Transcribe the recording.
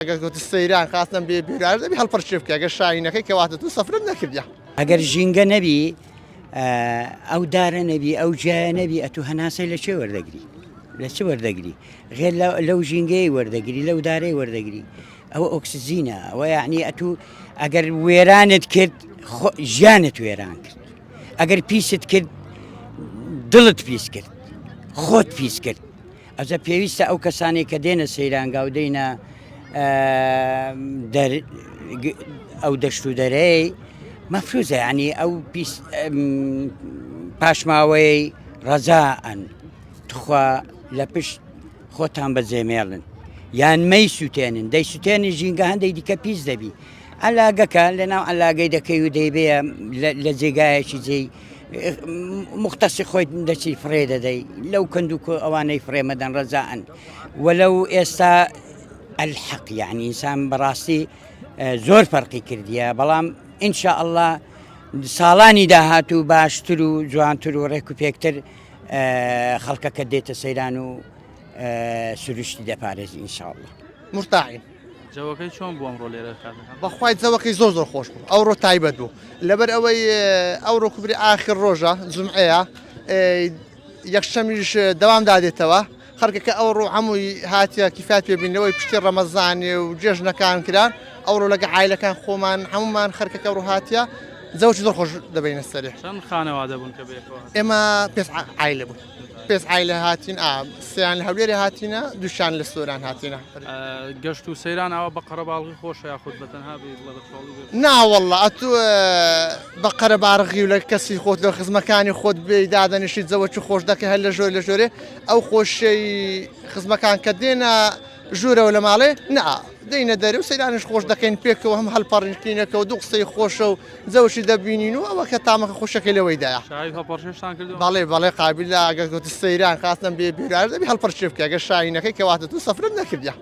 ئەگەر گوت سەیران خاستن بێ بیرار دەبی هەڵپەرچێ بکە ئەگەر شاهینەکەی کەواتە تو سەفرت نەکردیا ئەگەر ژینگە نەبی ئەو دارە نەبی ئەو جایە نەبی ئەتو هەناسەی لە چێ وەردەگری لە چ وەردەگری غێر لەو ژینگەی وەردەگری لەو دارەی وەردەگری ئەوە ئۆکسزیینە ئەوە یعنی ئەتو ئەگەر وێرانت کرد ژیانت وێران کرد ئەگەر پیست کرد دڵت پیس کرد خۆت پیس کرد ئەجە پێویستە ئەو کەسانی کە دێنە سەیرانگا و دێنە ئەو دەشت و دەرەی مەفروزە ینی ئەو پاشماوەی ڕەزاءن توخوا لە پشت خۆتان بەجێمێڵن یان مەی سووتێنن دەی سووتێنی ژینگە هەندێک دیکە پیس دەبی ئەلاگەکە لەناو ئەلاگەی دەکەی و دەیبەیە لە جێگایەکی جێی مختصی خۆی دەچی فرێ دەدەی لەو کندوک ئەوانەی فرێمەدەن ڕەزاءن وەلەو ئێستا الحەق یعنی ئینسان بەڕاستی زۆر فەرقی کردیە بەڵام ئینشاءالله ساڵانی داهات و باشتر و جوانتر و ڕێک و پێکتر خەڵکەکە دێتە سەیران و سروشتی دەپارێزی ئینشاءالله. مرتاحین جەوەکەی چۆن بوو ئەمڕۆ لێرە بەخوای جەوەکەی زۆر خۆش بوو ئەوڕۆ تایبەت بوو لەبەر ئەوەی ئەوڕۆ کوبری ئاخر ڕۆژە جومعەیە یەکشەمیش دەوام دادێتەوە خەڵکەکە ئەوڕۆ هەمووی هاتیە کیفات پێبینەوەی پشتی ڕەمەزانێ و جێژنەکان کران ئەوڕۆ لەگە عایلەکان خۆمان هەمومان خەرکەکە ڕوو هاتیە جەوکی زۆر خۆش دەبینە سەرێ چەند خانەوادە بوون کە بێکەوە ئێمە پێش عایلە بوون پێش عایلە هاتین سیان لە هەولێری هاتینە دووشان لە سۆران هاتینە گەشت و سەیران ئەوە بە قەرەباڵغی خۆشە یاخود بەتەنها ناوەڵڵە ئەتو بە قەرەباڵغی و لە کەسی خۆت لە خزمەکانی خۆت بێ دادەنیشی جەوەکی خۆش دەکە هەر لە ژۆر لە ژۆرێ ئەو خۆشەی خزمەکان کە دێنە ژوورەوە لە ماڵێ دەینە دەرێ و سەیرانش خۆش دەکەین پێکەوە هەم هەڵپەڕینکەوە و دوو قسەی خۆشە و جەوشی دەبینین و ئەوە کە تامەکە خۆشەکەی لەوەیدایە بەڵێ قابل ئەگەر گوت سەیران خاستن بێ بیرار دەبی هەڵپەرچێ بکە ئەگەر شاهینەکەی کەواتە تو سەفرت نەکردیا